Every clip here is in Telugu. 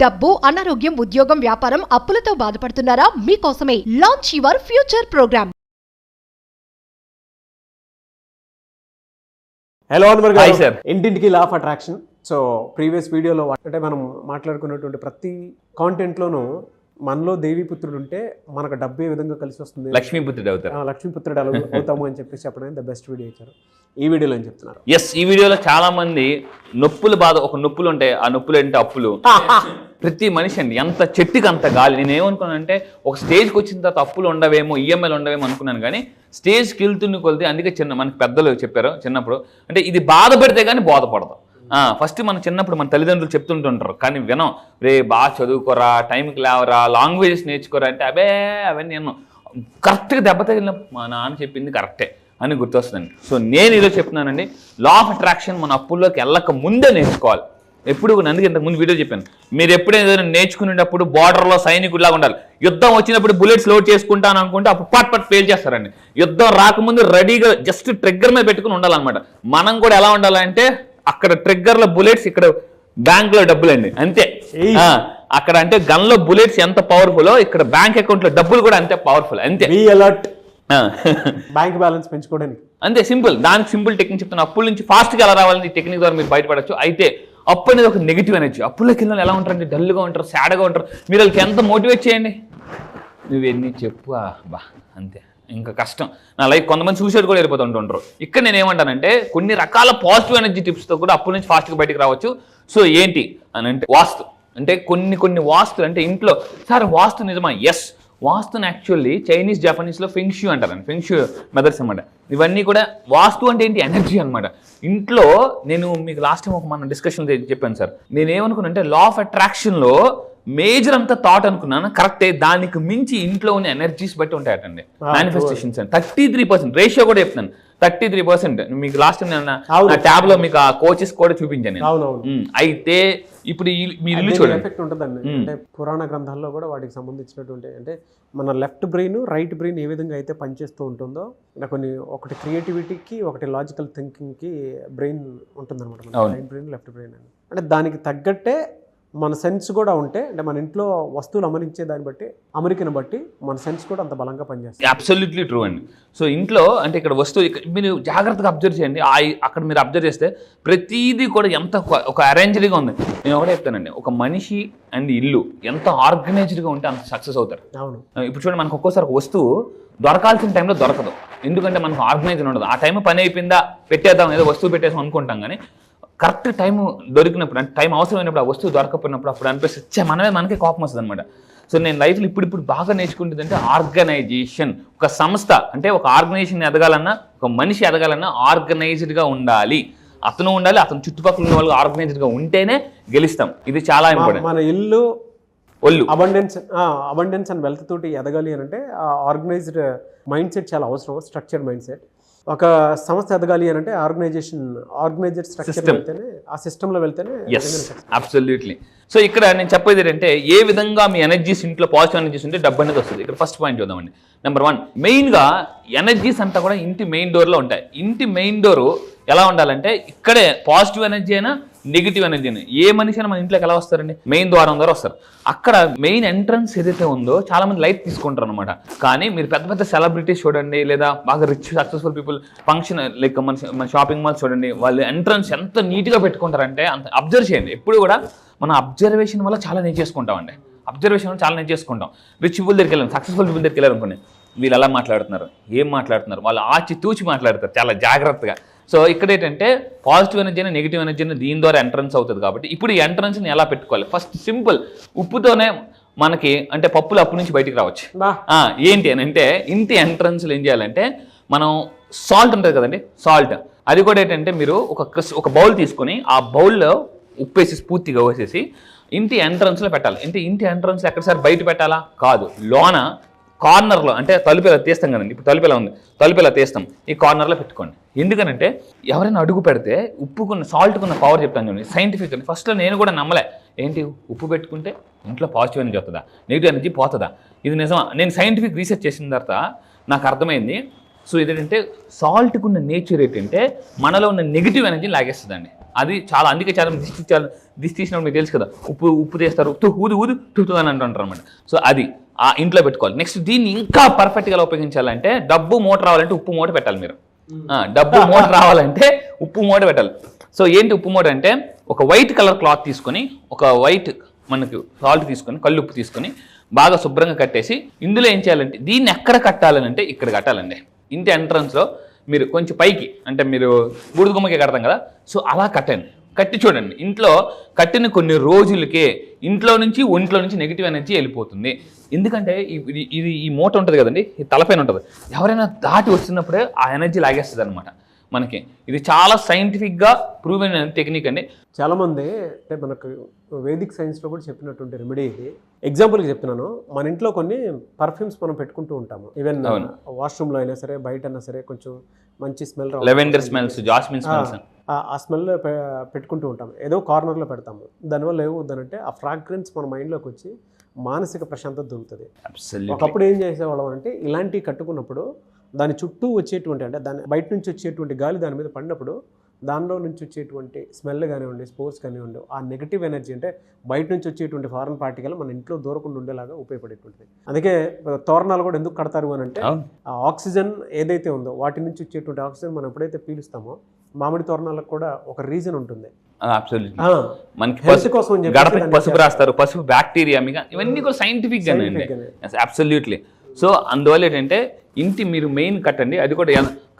డబ్బు, అనారోగ్యం, ఉద్యోగం, వ్యాపారం, అప్పులతో బాధపడుతున్నారా? మీకోసమే launch your future program. Hello Anwar garu, sir. ఇంటింటికి law of attraction. So previous వీడియోలో అంటే మనం మాట్లాడుకున్నటువంటి ప్రతి కాంటెంట్లోనూ మనలో దేవీపుత్రుడు ఉంటే మనకు డబ్బు ఏ విధంగా కలిసి వస్తుంది, లక్ష్మీపుత్రుడు అవుతారు, లక్ష్మీపుత్రుడు అవుతాము అని చెప్పేసి చెప్పడానికి ద బెస్ట్ వీడియో ఇచ్చారు. ఈ వీడియోలో ఏం చెప్తున్నారు? ఎస్, ఈ వీడియోలో చాలా మంది నొప్పులు బాధ, ఒక నొప్పులు ఉంటాయి, ఆ నొప్పులు అంటే అప్పులు. ప్రతి మనిషి అండి, ఎంత చెట్టుకి అంత గాలి. నేను ఏమనుకున్నానంటే ఒక స్టేజ్కి వచ్చిన తర్వాత అప్పులు ఉండవేమో, ఈఎంఐలు ఉండవేమో అనుకున్నాను. కానీ స్టేజ్కి వెళ్తున్న కొలితే, అందుకే మనకి పెద్దలు చెప్పారు చిన్నప్పుడు, అంటే ఇది బాధ పెడితే కానీ బోధపడదు. ఫస్ట్ మన చిన్నప్పుడు మన తల్లిదండ్రులు చెప్తుంటుంటారు, కానీ వినం. రే బాగా చదువుకోరా, టైంకి లేవరా, లాంగ్వేజెస్ నేర్చుకోరా అంటే అవన్నీ నేను కరెక్ట్గా దెబ్బ తగిలిన మా నాన్న చెప్పింది కరెక్టే అని గుర్తొస్తుందండి. సో నేను ఈరోజు చెప్తున్నానండి, లా ఆఫ్ అట్రాక్షన్ మన అప్పుల్లోకి వెళ్ళక ముందే నేర్చుకోవాలి. ఎప్పుడు అందుకే ఇంతకు ముందు వీడియో చెప్పాను, మీరు ఎప్పుడైనా నేర్చుకునేటప్పుడు బార్డర్లో సైనికుడిలాగా ఉండాలి. యుద్ధం వచ్చినప్పుడు బుల్లెట్స్ లోడ్ చేసుకుంటాను అనుకుంటే అప్పుడు పట్ ఫెయిల్ చేస్తారండి. యుద్ధం రాకముందు రెడీగా జస్ట్ ట్రిగ్గర్ మీద పెట్టుకుని ఉండాలన్నమాట. మనం కూడా ఎలా ఉండాలంటే, అక్కడ ట్రిగ్గర్లో బుల్లెట్స్, ఇక్కడ బ్యాంక్ లో డబ్బులండి, అంతే. అక్కడ అంటే గన్ లో బుల్లెట్స్ ఎంత పవర్ఫుల్, ఇక్కడ బ్యాంక్ అకౌంట్ లో డబ్బులు కూడా అంతే పవర్ఫుల్, అంతే. బ్యాంక్ బ్యాలెన్స్ పెంచుకోవడానికి అంతే సింపుల్. దానికి సింపుల్ టెక్నిక్ చెప్తాను. అప్పుల నుంచి ఫాస్ట్ గా ఎలా రావాలని ఈ టెక్నిక్ ద్వారా మీరు బయటపడచ్చు. అయితే అప్పు అనేది ఒక నెగిటివ్ ఎనర్జీ. అప్పులకి వెళ్ళిన ఎలా ఉంటారంటే డల్గా ఉంటారు, సాడ్గా ఉంటారు. మీరు వాళ్ళకి ఎంత మోటివేట్ చేయండి, నువ్వెన్ని చెప్పు బా అంతే, ఇంకా కష్టం నా లైఫ్. కొంతమంది సూసైడ్ కూడా వెళ్ళిపోతుంటారు. ఇక్కడ నేను ఏమంటానంటే, కొన్ని రకాల పాజిటివ్ ఎనర్జీ టిప్స్తో కూడా అప్పుల నుంచి ఫాస్ట్గా బయటకు రావచ్చు. సో ఏంటి అని అంటే, వాస్తు అంటే కొన్ని వాస్తులు అంటే ఇంట్లో, సార్ వాస్తు నిజమా? ఎస్, వాస్తుని యాక్చువల్లీ చైనీస్ జపనీస్లో ఫెంగ్షూ అంటారండి, ఫెంగ్షూ మెథడ్స్ అనమాట. ఇవన్నీ కూడా వాస్తు అంటే ఏంటి, ఎనర్జీ అనమాట. ఇంట్లో నేను మీకు లాస్ట్ టైం ఒక మన డిస్కషన్ చెప్పాను సార్. నేనేమనుకున్నానంటే, లా ఆఫ్ అట్రాక్షన్లో మేజర్ అంతా థాట్ అనుకున్నాను, కరెక్టే. దానికి మించి ఇంట్లో ఉన్న ఎనర్జీస్ బట్టి ఉంటాయటండి మేనిఫెస్టేషన్స్ అని. 33% రేషియో కూడా చెప్తున్నాను, 33%. మీకు లాస్ట్ టైం నేను నా ట్యాబ్ లో మీకు ఆ కోచెస్ కూడా చూపించాను నేను. అయితే ఇప్పుడు మీరు ఇల్లు చూడండి, ఎఫెక్ట్ ఉంటుందండి. అంటే పురాణ గ్రంథాల్లో కూడా వాటికి సంబంధించినటువంటి, అంటే మన లెఫ్ట్ బ్రెయిన్ రైట్ బ్రెయిన్ ఏ విధంగా అయితే పనిచేస్తూ ఉంటుందో, ఒకటి క్రియేటివిటీకి, ఒకటి లాజికల్ థింకింగ్కి బ్రెయిన్ ఉంటుందన్నమాట. రైట్ బ్రెయిన్, లెఫ్ట్ బ్రెయిన్ అని. అంటే దానికి తగ్గట్టే మన సెన్స్ కూడా ఉంటే, అంటే మన ఇంట్లో వస్తువులు అమరించే దాన్ని బట్టి, అమెరికను బట్టి మన సెన్స్ కూడా అంత బలంగా పనిచేస్తుంది. అబ్సల్యూట్లీ ట్రూ అండి. సో ఇంట్లో అంటే ఇక్కడ వస్తువు మీరు జాగ్రత్తగా అబ్జర్వ్ చేయండి. అక్కడ మీరు అబ్జర్వ్ చేస్తే ప్రతిదీ కూడా ఎంత ఒక అరేంజ్డ్గా ఉంది. నేను ఒకటే చెప్తానండి, ఒక మనిషి అండ్ ఇల్లు ఎంత ఆర్గనైజ్డ్గా ఉంటే అంత సక్సెస్ అవుతారు. అవును. ఇప్పుడు చూడండి, మనకు ఒక్కోసారి ఒక వస్తువు దొరకాల్సిన టైంలో దొరకదు, ఎందుకంటే మనకు ఆర్గనైజ్ ఉండదు. ఆ టైం పని అయిపోయిందా, పెట్టేద్దాం, ఏదో వస్తువు పెట్టేసాం అనుకుంటాం. కానీ కరెక్ట్ టైం దొరికినప్పుడు, అంటే టైం అవసరమైనప్పుడు ఆ వస్తువు దొరకపోయినప్పుడు అప్పుడు అనిపిస్తే మనకే కోపం వస్తుంది అనమాట. సో నేను లైఫ్లో ఇప్పుడు బాగా నేర్చుకుంటుంది అంటే ఆర్గనైజేషన్. ఒక సంస్థ అంటే ఒక ఆర్గనైజేషన్ ఎదగాలన్నా, ఒక మనిషి ఎదగాలన్నా ఆర్గనైజ్డ్గా ఉండాలి. అతను ఉండాలి, అతను చుట్టుపక్కల ఉన్న వాళ్ళు ఆర్గనైజ్డ్గా ఉంటేనే గెలుస్తాం. ఇది చాలా ఇంపార్టెంట్. మన ఇల్లు అబండెన్స్ అండ్ వెల్త్ తోటి ఎదగాలి అని అంటే ఆర్గనైజ్డ్ మైండ్ సెట్ చాలా అవసరం, స్ట్రక్చర్డ్ మైండ్ సెట్. ఒక సంస్థ ఎదగాలి అని అంటే ఆర్గనైజ్డ్ స్ట్రక్చర్ వెళ్తేనే, ఆ సిస్టంలో వెళ్తేనే. అబ్సల్యూట్లీ. సో ఇక్కడ నేను చెప్పేది ఏంటంటే, ఏ విధంగా మీ ఎనర్జీస్ ఇంట్లో పాజిటివ్ ఎనర్జీస్ ఉంటే డబ్బు అనేది వస్తుంది. ఇక్కడ ఫస్ట్ పాయింట్ చూద్దామండి. నెంబర్ 1, మెయిన్గా ఎనర్జీస్ అంతా కూడా ఇంటి మెయిన్ డోర్లో ఉంటాయి. ఇంటి మెయిన్ డోరు ఎలా ఉండాలంటే, ఇక్కడే పాజిటివ్ ఎనర్జీ అయినా నెగిటివ్ ఎనర్జీ అయినా, ఏ మనిషి అయినా మన ఇంట్లోకి ఎలా వస్తారండి, మెయిన్ ద్వారం ద్వారా వస్తారు. అక్కడ మెయిన్ ఎంట్రన్స్ ఏదైతే ఉందో చాలా మంది లైట్ తీసుకుంటారు అనమాట. కానీ మీరు పెద్ద సెలబ్రిటీస్ చూడండి, లేదా బాగా rich successful people function like మన షాపింగ్ మాల్స్ చూడండి, వాళ్ళు ఎంట్రన్స్ ఎంత నీట్గా పెట్టుకుంటారంటే అంత అబ్జర్వ్ చేయండి. ఎప్పుడు కూడా మన అబ్జర్వేషన్ వల్ల చాలా నేర్చేసుకుంటామండి. అబ్జర్వేషన్ వల్ల చాలా నేర్చేసుకుంటాం. రిచ్ పీపుల్ దగ్గరికి వెళ్ళాం, సక్సెస్ఫుల్ పీపుల్ దగ్గరికి వెళ్ళారు అనుకోండి, వీళ్ళు ఎలా మాట్లాడుతున్నారు, ఏం మాట్లాడుతున్నారు, వాళ్ళు ఆచి తూచి మాట్లాడతారు చాలా జాగ్రత్తగా. సో ఇక్కడ ఏంటంటే పాజిటివ్ ఎనర్జీ అయినా నెగిటివ్ ఎనర్జీ అయినా దీని ద్వారా ఎంట్రన్స్ అవుతుంది. కాబట్టి ఇప్పుడు ఈ ఎంట్రన్స్ని ఎలా పెట్టుకోవాలి? ఫస్ట్ సింపుల్, ఉప్పుతోనే మనకి అంటే పప్పులు అప్పు నుంచి బయటికి రావచ్చు. ఏంటి అని అంటే, ఇంటి ఎంట్రన్స్లో ఏం చేయాలంటే, మనం సాల్ట్ ఉంటుంది కదండి, సాల్ట్, అది కూడా ఏంటంటే మీరు ఒక బౌల్ తీసుకొని ఆ బౌల్లో ఉప్పు వేసేసి పూర్తిగా వేసేసి ఇంటి ఎంట్రన్స్లో పెట్టాలి. ఇంటి ఎంట్రన్స్లో ఎక్కడసారి బయట పెట్టాలా కాదు, లోన కార్నర్లో, అంటే తలుపు ఇలా తీస్తాం కదండి, ఇప్పుడు తలుపు ఇలా ఉంది, తలుపు ఇలా తీస్తాం, ఈ కార్నర్లో పెట్టుకోండి. ఎందుకనంటే ఎవరైనా అడుగు పెడితే ఉప్పుకున్న సాల్ట్కున్న పవర్ చెప్తాను చూడండి, సైంటిఫిక్ అని. ఫస్ట్లో నేను కూడా నమ్మలే, ఏంటి ఉప్పు పెట్టుకుంటే ఇంట్లో పాజిటివ్ ఎనర్జీ వస్తుందా, నెగిటివ్ ఎనర్జీ పోతుందా, ఇది నిజమా? నేను సైంటిఫిక్ రీసెర్చ్ చేసిన తర్వాత నాకు అర్థమైంది. సో ఇదేంటంటే సాల్ట్కున్న నేచర్ ఏంటంటే మనలో ఉన్న నెగిటివ్ ఎనర్జీ లాగేస్తుందండి. అది చాలా, అందుకే చాలా దిష్టి తీసినప్పుడు మీకు తెలుసు కదా, ఉప్పు తీస్తారు, ఊదు అని అంటుంటారు అనమాట. సో అది ఆ ఇంట్లో పెట్టుకోవాలి. నెక్స్ట్ దీన్ని ఇంకా పర్ఫెక్ట్గా ఉపయోగించాలంటే డబ్బు మూట రావాలంటే ఉప్పు మూట పెట్టాలి మీరు. డబ్బు మూట రావాలంటే ఉప్పు మూట పెట్టాలి. సో ఏంటి ఉప్పు మూట అంటే, ఒక వైట్ కలర్ క్లాత్ తీసుకొని, ఒక వైట్ మనకు సాల్ట్ తీసుకొని, కల్లుప్పు తీసుకొని బాగా శుభ్రంగా కట్టేసి, ఇందులో ఏం చేయాలంటే దీన్ని ఎక్కడ కట్టాలని అంటే ఇక్కడ కట్టాలండి. ఇంటి ఎంట్రన్స్లో మీరు కొంచెం పైకి, అంటే మీరు బూడిద గుమ్మకే కడతాం కదా, సో అలా కట్టండి. కట్టి చూడండి. ఇంట్లో కట్టిన కొన్ని రోజులకే ఇంట్లో నుంచి ఒంట్లో నుంచి నెగిటివ్ ఎనర్జీ వెళ్ళిపోతుంది. ఎందుకంటే ఇది ఈ మూట ఉంటుంది కదండి, ఈ తలపైన ఉంటుంది, ఎవరైనా దాటి వస్తున్నప్పుడే ఆ ఎనర్జీ లాగేస్తుంది అనమాట మనకి. ఇది చాలా సైంటిఫిక్గా ప్రూవ్ అయిన టెక్నిక్ అండి. చాలామంది అంటే మనకు వేదిక్ సైన్స్లో కూడా చెప్పినటువంటి రెమెడీ ఇది. ఎగ్జాంపుల్కి చెప్తున్నాను, మన ఇంట్లో కొన్ని పర్ఫ్యూమ్స్ మనం పెట్టుకుంటూ ఉంటాము. ఈవెన్ వాష్రూమ్లో అయినా సరే, బయట అయినా సరే, కొంచెం మంచి smell, lavender smells, jasmine smells, ఆ స్మెల్ పెట్టుకుంటూ ఉంటాం. ఏదో కార్నర్లో పెడతాము. దానివల్ల ఏమవుతుందంటే ఆ ఫ్రాగ్రెన్స్ మన మైండ్లోకి వచ్చి మానసిక ప్రశాంతత దొరుకుతుంది. ఒకప్పుడు ఏం చేసేవాళ్ళం అంటే, ఇలాంటివి కట్టుకున్నప్పుడు దాని చుట్టూ వచ్చేటువంటి, అంటే దాని బయట నుంచి వచ్చేటువంటి గాలి దాని మీద పడినప్పుడు దానిలో నుంచి వచ్చేటువంటి స్మెల్ కానివ్వండి, స్పోర్ట్స్ కానివ్వండి, ఆ నెగిటివ్ ఎనర్జీ, అంటే బయట నుంచి వచ్చేటువంటి ఫారెన్ పార్టికల్ మన ఇంట్లో దూరకుండా ఉండేలాగా ఉపయోగపడేటువంటిది. అందుకే తోరణాలు కూడా ఎందుకు కడతారు అని అంటే, ఆ ఆక్సిజన్ ఏదైతే ఉందో వాటి నుంచి వచ్చేటువంటి ఆక్సిజన్ మనం ఎప్పుడైతే పీలుస్తామో, మామిడి తోరణాలకు కూడా ఒక రీజన్ ఉంటుంది. మనకి పసుపు రాస్తారు, పసుపు బ్యాక్టీరియా, ఇవన్నీ కూడా సైంటిఫిక్ గానే అండి. అబ్సల్యూట్లీ. సో అందువల్ల ఏంటంటే ఇంటి మీరు మెయిన్ కట్టండి, అది కూడా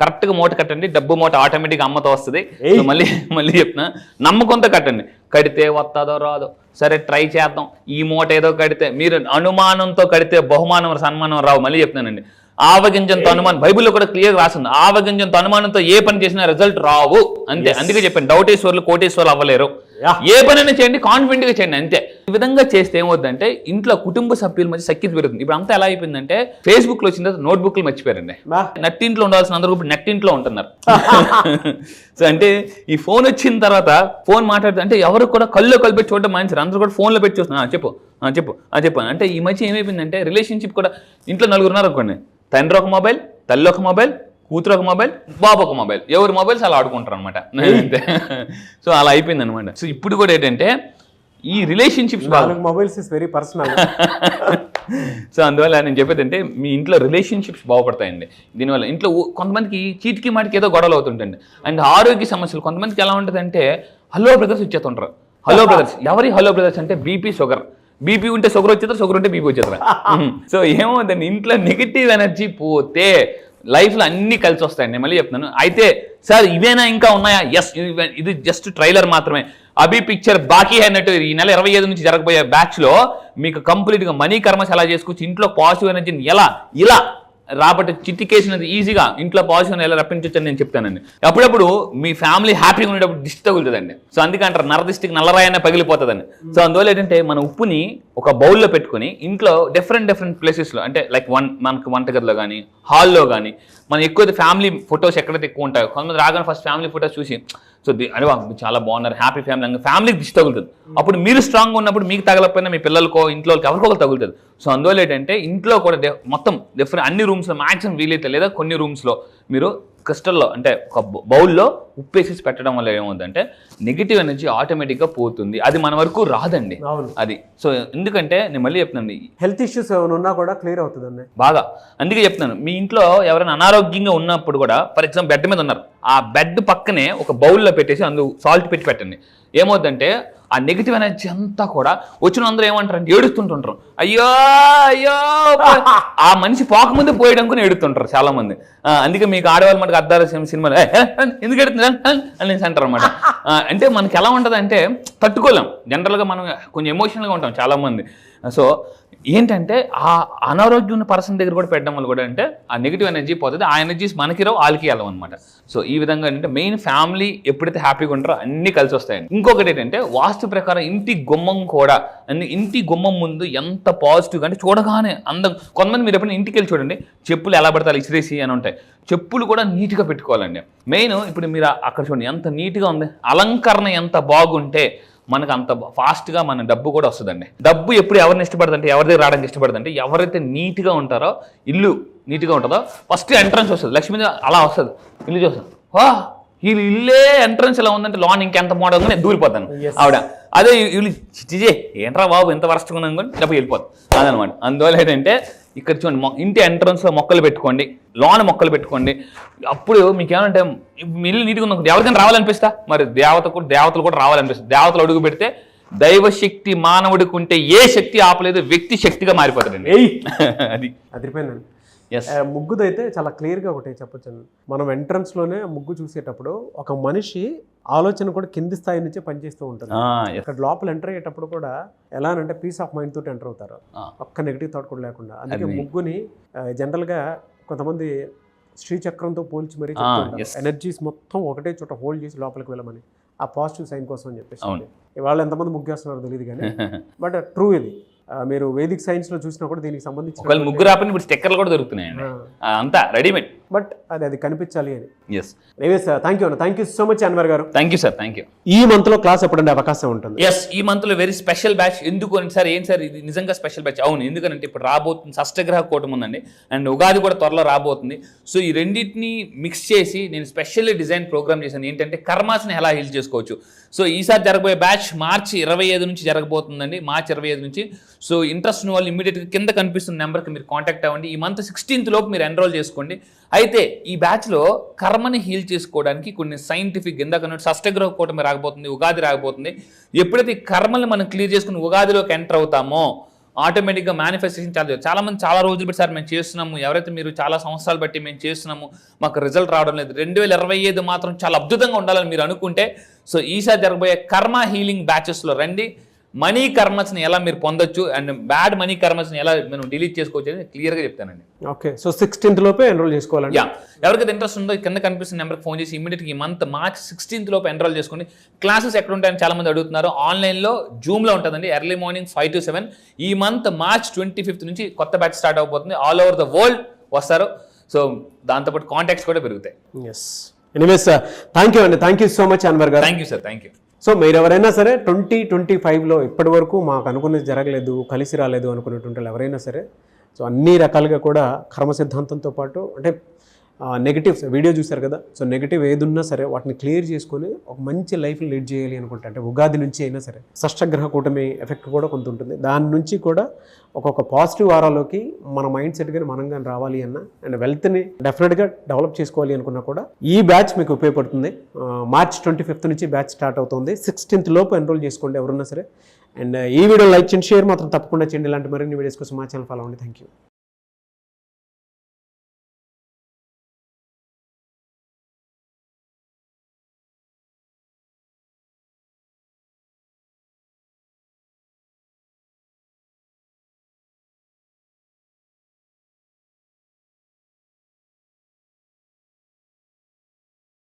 కరెక్ట్గా మూట కట్టండి. డబ్బు మూట ఆటోమేటిక్గా అమ్మతో వస్తుంది. మళ్ళీ చెప్తున్నా, నమ్మకంతో కట్టండి. కడితే వస్తుందో రాదో సరే ట్రై చేద్దాం. ఈ మూట ఏదో కడితే, మీరు అనుమానంతో కడితే బహుమానం సన్మానం రావు. మళ్ళీ చెప్తున్నానండి, ఆవగింజంతో అనుమానం, బైబిల్లో కూడా క్లియర్ రాసింది, ఆవగింజంతో అనుమానంతో ఏ పని చేసినా రిజల్ట్ రావు అంతే. అందుకే చెప్పాను, డౌటేశ్వర్లు కోటేశ్వర్లు అవ్వలేరు. ఏ పనైనా చేయండి, కాన్ఫిడెంట్ గా చేయండి అంతే. ఈ విధంగా చేస్తే ఏమవుతుందంటే ఇంట్లో కుటుంబ సభ్యుల మధ్య సఖ్యత పెరుగుతుంది. ఇప్పుడు అంతా ఎలా అయిపోయిందంటే, ఫేస్బుక్ లో వచ్చిన తర్వాత నోట్బుక్లు మర్చిపోయారండి. నట్టింట్లో ఉండాల్సిన అందరూ ఇప్పుడు నెట్టింట్లో ఉంటున్నారు. సో అంటే ఈ ఫోన్ వచ్చిన తర్వాత ఫోన్ మాట్లాడుతూ, అంటే ఎవరు కూడా కళ్ళు పెట్టి చూడడం మానేశారు. అందరూ కూడా ఫోన్లో పెట్టి చూస్తున్నారు. చెప్పు అంటే ఈ మధ్య ఏమైపోయిందంటే, రిలేషన్షిప్ కూడా ఇంట్లో నలుగురు ఉన్నారు అనుకోండి, తండ్రి ఒక మొబైల్, తల్లి ఒక మొబైల్, కూతురు ఒక మొబైల్, బాబు ఒక మొబైల్, ఎవరి మొబైల్స్ అలా ఆడుకుంటారు అనమాట. సో అలా అయిపోయింది అనమాట. సో ఇప్పుడు కూడా ఏంటంటే ఈ relationships, mobiles is very personal. So అందువల్ల నేను చెప్పేది అంటే, మీ ఇంట్లో రిలేషన్షిప్స్ బాగుపడతాయండి దీనివల్ల. ఇంట్లో కొంతమందికి చీటికి మాటికి ఏదో గొడవలు అవుతుంటండి. అండ్ ఆరోగ్య సమస్యలు కొంతమందికి ఎలా ఉంటుందంటే, హలో బ్రదర్స్ ఇచ్చేస్తుంటారు. హలో బ్రదర్స్, ఎవరి హలో బ్రదర్స్ అంటే బీపీ, షుగర్. బీపీ ఉంటే షుగర్ వచ్చేస్తారు, షుగర్ ఉంటే బీపీ వచ్చేస్తారు. సో ఏమవుతుంది, ఇంట్లో నెగిటివ్ ఎనర్జీ పోతే లైఫ్లో అన్నీ కలిసి వస్తాయండి. మళ్ళీ చెప్తున్నాను. అయితే సార్ ఇవేనా ఇంకా ఉన్నాయా? ఎస్, ఇది జస్ట్ ట్రైలర్ మాత్రమే. అభి పిక్చర్ బాకీ అన్నట్టు ఈ నెల 25 నుంచి జరగబోయే బ్యాచ్లో మీకు కంప్లీట్గా మనీ కర్మస్ ఎలా చేసుకోవచ్చు, ఇంట్లో పాజిటివ్ ఎనర్జీని ఇలా రాబట్టి చిట్టికేసినది ఈజీగా ఇంట్లో పాజిటివ్ ఎలా రప్పించవచ్చు అని నేను చెప్తానండి. అప్పుడప్పుడు మీ ఫ్యామిలీ హ్యాపీగా ఉండేటప్పుడు దిష్టి తగులుతుందండి. సో అందుకే అంటారు, నరదిష్టికి నల్లరాయనే పగిలిపోతుందండి. సో అందువల్ల ఏంటంటే, మన ఉప్పుని ఒక బౌల్లో పెట్టుకుని ఇంట్లో డిఫరెంట్ ప్లేసెస్లో, అంటే లైక్ మనకు వంటగదిలో కానీ, హాల్లో కానీ, మనం ఎక్కువ ఫ్యామిలీ ఫొటోస్ ఎక్కడైతే ఎక్కువ ఉంటాయో, కొంతమంది రాగానే ఫస్ట్ ఫ్యామిలీ ఫొటోస్ చూసి, సో అరే చాలా బాగున్నారు, హ్యాపీ ఫ్యామిలీకి దిష్టి తగులుతుంది. అప్పుడు మీరు స్ట్రాంగ్గా ఉన్నప్పుడు మీకు తగలకపోయినా మీ పిల్లలకో ఇంట్లో ఎవరికొకరు తగులుతుంది. సో అందువల్ల ఏంటంటే ఇంట్లో కూడా మొత్తం డిఫరెంట్ అన్ని రూమ్స్లో మ్యాక్సిమం వీలైతే, లేదా కొన్ని రూమ్స్లో మీరు క్రిస్టల్లో, అంటే ఒక బౌల్లో ఉప్పేసి పెట్టడం వల్ల ఏమవుతుందంటే నెగిటివ్ ఎనర్జీ ఆటోమేటిక్గా పోతుంది. అది మన వరకు రాదండి అది. సో ఎందుకంటే నేను మళ్ళీ చెప్తున్నాను, హెల్త్ ఇష్యూస్ ఏమైనా ఉన్నా కూడా క్లియర్ అవుతుందండి బాగా. అందుకే చెప్తున్నాను, మీ ఇంట్లో ఎవరైనా అనారోగ్యంగా ఉన్నప్పుడు కూడా, ఫర్ ఎగ్జాంపుల్ బెడ్ మీద ఉన్నారు, ఆ బెడ్ పక్కనే ఒక బౌల్లో పెట్టేసి అందులో సాల్ట్ పెట్టి పెట్టండి. ఏమవుతుందంటే ఆ నెగిటివ్ ఎనర్జీ అంతా కూడా వచ్చిన అందరూ ఏమంటారంటే ఏడుస్తుంటుంటారు. అయ్యో ఆ మనిషి పోకముందు పోయడానికి ఏడుతుంటారు చాలా మంది. అందుకే మీకు ఆడవాళ్ళు మనకు అద్దాల సినిమాలు ఎందుకు ఎడుతున్నారు అని అంటారు అనమాట. అంటే మనకి ఎలా ఉంటుంది అంటే, తట్టుకోలేం. జనరల్గా మనం కొంచెం ఎమోషనల్గా ఉంటాం చాలా మంది. సో ఏంటంటే ఆ అనారోగ్యం ఉన్న పర్సన్ దగ్గర కూడా పెట్టడం వల్ల కూడా అంటే ఆ నెగిటివ్ ఎనర్జీ పోతుంది. ఆ ఎనర్జీస్ మనకి రావు, వాళ్ళకి వెళ్ళం అనమాట. సో ఈ విధంగా ఏంటంటే మెయిన్ ఫ్యామిలీ ఎప్పుడైతే హ్యాపీగా ఉంటారో అన్నీ కలిసి వస్తాయండి. ఇంకొకటి ఏంటంటే, వాస్తు ప్రకారం ఇంటి గుమ్మం కూడా, ఇంటి గుమ్మం ముందు ఎంత పాజిటివ్గా అంటే చూడగానే అందం. కొంతమంది మీరు ఎప్పుడైనా ఇంటికి వెళ్ళి చూడండి, చెప్పులు ఎలా పడతారు ఇసిరేసి అని ఉంటాయి. చెప్పులు కూడా నీట్గా పెట్టుకోవాలండి. మెయిన్ ఇప్పుడు మీరు అక్కడ చూడండి ఎంత నీట్గా ఉంది, అలంకరణ ఎంత బాగుంటే మనకు అంత ఫాస్ట్గా మన డబ్బు కూడా వస్తుందండి. డబ్బు ఎప్పుడు ఎవరిని ఇష్టపడుతుంటే, ఎవరి దగ్గర రావడానికి ఇష్టపడుతుంటే, ఎవరైతే నీట్గా ఉంటారో, ఇల్లు నీట్గా ఉంటుందో ఫస్ట్ ఎంట్రన్స్ వస్తుంది, లక్ష్మీదేవి అలా వస్తుంది, ఇల్లు చూస్తుంది, వా వీళ్ళు ఇల్లే ఎంట్రన్స్ ఇలా ఉందంటే లోన్ ఇంకెంత మోడల్ ఉందో నేను దూరిపోతాను ఆవిడ. అదే వీళ్ళు చిజే ఏంట్రా బాబు ఎంత వరస్ట్గా ఉన్నాను కానీ డబ్బు వెళ్ళిపోతాం అదనమాట. అందువల్ల ఏంటంటే ఇక్కడ చూడండి, ఇంటి ఎంట్రన్స్లో మొక్కలు పెట్టుకోండి, లోన్ మొక్కలు పెట్టుకోండి. అప్పుడు మీకు ఏమంటే మీ ఇల్లు నీట్గా ఉన్న ఎవరికైనా రావాలనిపిస్తా, మరి దేవతలు కూడా రావాలనిపిస్తుంది. దేవతలు అడుగు పెడితే దైవశక్తి మానవుడికి ఉంటే ఏ శక్తి ఆపలేదు, వ్యక్తి శక్తిగా మారిపోతాడండి. అది అదిరిపోయిందండి. ముగ్గుదైతే చాలా క్లియర్గా ఒకటి చెప్పొచ్చు. మనం ఎంట్రన్స్లోనే ముగ్గు చూసేటప్పుడు ఒక మనిషి ఆలోచన కూడా కింది స్థాయి నుంచే పనిచేస్తూ ఉంటుంది. ఇక్కడ లోపల ఎంటర్ అయ్యేటప్పుడు కూడా ఎలా అంటే పీస్ ఆఫ్ మైండ్ తోటి ఎంటర్ అవుతారు, ఒక్క నెగిటివ్ థాట్ కూడా లేకుండా. అందుకే ముగ్గుని జనరల్గా కొంతమంది శ్రీచక్రంతో పోల్చి మరీ చెప్తుంటారు, ఎనర్జీస్ మొత్తం ఒకటే చోట హోల్డ్ చేసి లోపలికి వెళ్ళమని, ఆ పాజిటివ్ సైన్ కోసం అని చెప్పేసి. ఇవాళ ఎంతమంది ముగ్గేస్తున్నారో తెలియదు కానీ బట్ ట్రూ ఇది. మీరు వేదిక్ సైన్స్ లో చూసినా కూడా దీనికి సంబంధించి ముగ్గురు ఆపని ఇప్పుడు స్టిక్కర్లు కూడా దొరుకుతున్నాయండి, అంతా రెడీమేడ్. బట్ అది కనిపించాలి అని. Yes sir, thank you so much Anwar garu. Thank you sir, thank you. ఈ మంత్ లో క్లాస్ ఎప్పుడంటే అవకాశం ఉంటుంది? ఎస్, ఈ మంత్ లో వెరీ స్పెషల్ బ్యాచ్. ఎందుకు అని సార్, ఏం సార్ ఇది నిజంగా స్పెషల్ బ్యాచ్? అవును, ఎందుకంటే ఇప్పుడు రాబోతుంది షష్టగ్రహ కూటమి ఉందండి, అండ్ ఉగాది కూడా త్వరలో రాబోతుంది. సో ఈ రెండింటిని మిక్స్ చేసి నేను స్పెషల్లీ డిజైన్ ప్రోగ్రామ్ చేశాను. ఏంటంటే కర్మాస్ని ఎలా హీల్ చేసుకోవచ్చు. సో ఈసారి జరగబోయే బ్యాచ్ మార్చి 25 నుంచి జరగబోతుందండి, మార్చి 25 నుంచి. సో ఇంట్రెస్ట్ ఉన్న వాళ్ళు ఇమీడియట్గా కింద కనిపిస్తున్న నెంబర్కి మీరు కాంటాక్ట్ అవ్వండి. ఈ మంత్ 16th లోపు మీరు ఎన్రోల్ చేసుకోండి. అయితే ఈ బ్యాచ్లో కర్మని హీల్ చేసుకోవడానికి కొన్ని సైంటిఫిక్ ఇందాక షష్టగ్రహ కూటమి రాకపోతుంది, ఉగాది రాకపోతుంది. ఎప్పుడైతే ఈ కర్మల్ని మనం క్లియర్ చేసుకుని ఉగాదిలోకి ఎంటర్ అవుతామో ఆటోమేటిక్గా మేనిఫెస్టేషన్ చాలా మంది చాలా రోజులు బట్టి సార్ మేము చేస్తున్నాము, ఎవరైతే మీరు చాలా సంవత్సరాలు బట్టి మేము చేస్తున్నాము మాకు రిజల్ట్ రావడం లేదు, 2025 మాత్రం చాలా అద్భుతంగా ఉండాలని మీరు అనుకుంటే సో ఈసారి జరగబోయే కర్మ హీలింగ్ బ్యాచెస్లో రండి. మనీ కర్మస్ని ఎలా మీరు పొందొచ్చు అండ్ బ్యాడ్ మనీ కర్మస్ని ఎలా మనం డిలీట్ చేసుకోవచ్చు అని క్లియర్గా చెప్తానండి. ఓకే, సో 16th లోపే ఎన్రోల్ చేసుకోవాలండి. ఎవరికైతే ఇంట్రెస్ట్ ఉందో కింద కనిపిస్తున్న నెంబర్కి ఫోన్ చేసి ఇమీడియట్గా ఈ మంత్ మార్చ్ 16th లోపు ఎన్రోల్ చేసుకోండి. క్లాసెస్ ఎక్కడ ఉంటాయని చాలా మంది అడుగుతున్నారు. ఆన్లైన్లో జూమ్లో ఉంటుందండి, ఎర్లీ మార్నింగ్ 5 to 7. ఈ మంత్ మార్చ్ 25th నుంచి కొత్త బ్యాచ్ స్టార్ట్ అవబోతుంది. ఆల్ ఓవర్ ద వరల్డ్ వస్తారు. సో దాంతోపాటు కాంటాక్ట్స్ కూడా పెరుగుతాయి. ఎస్, ఎనీవేస్ థ్యాంక్ యూ అండి, thank you so much Anwar garu. Thank you sir, thank you. So మీరు ఎవరైనా సరే 2025లో ఇప్పటి వరకు మాకు అనుకున్నది జరగలేదు, కలిసి రాలేదు అనుకునేటువంటి వాళ్ళు ఎవరైనా సరే సో అన్ని రకాలుగా కూడా కర్మ సిద్ధాంతంతో పాటు అంటే నెగిటివ్స్ వీడియో చూశారు కదా, సో నెగిటివ్ ఏది ఉన్నా సరే వాటిని క్లియర్ చేసుకొని ఒక మంచి లైఫ్ని లీడ్ చేయాలి అనుకుంటా. అంటే ఉగాది నుంచి అయినా సరే షష్టగ్రహ కూటమి ఎఫెక్ట్ కూడా కొంత ఉంటుంది. దాని నుంచి కూడా ఒక్కొక్క పాజిటివ్ వారాల్లోకి మన మైండ్ సెట్ కానీ మనం కానీ రావాలి అన్న అండ్ వెల్త్ని డెఫినెట్గా డెవలప్ చేసుకోవాలి అనుకున్నా కూడా ఈ బ్యాచ్ మీకు ఉపయోగపడుతుంది. మార్చ్ 25th నుంచి బ్యాచ్ స్టార్ట్ అవుతుంది. 16th లోపు ఎన్రోల్ చేసుకోండి ఎవరున్నా సరే. అండ్ ఈ వీడియో లైక్ చేయండి, షేర్ మాత్రం తప్పకుండా చేయండి. ఇలాంటి మరిన్ని వీడియోస్ కోసం మా ఛానల్ ఫాలో అవ్వండి. Thank you.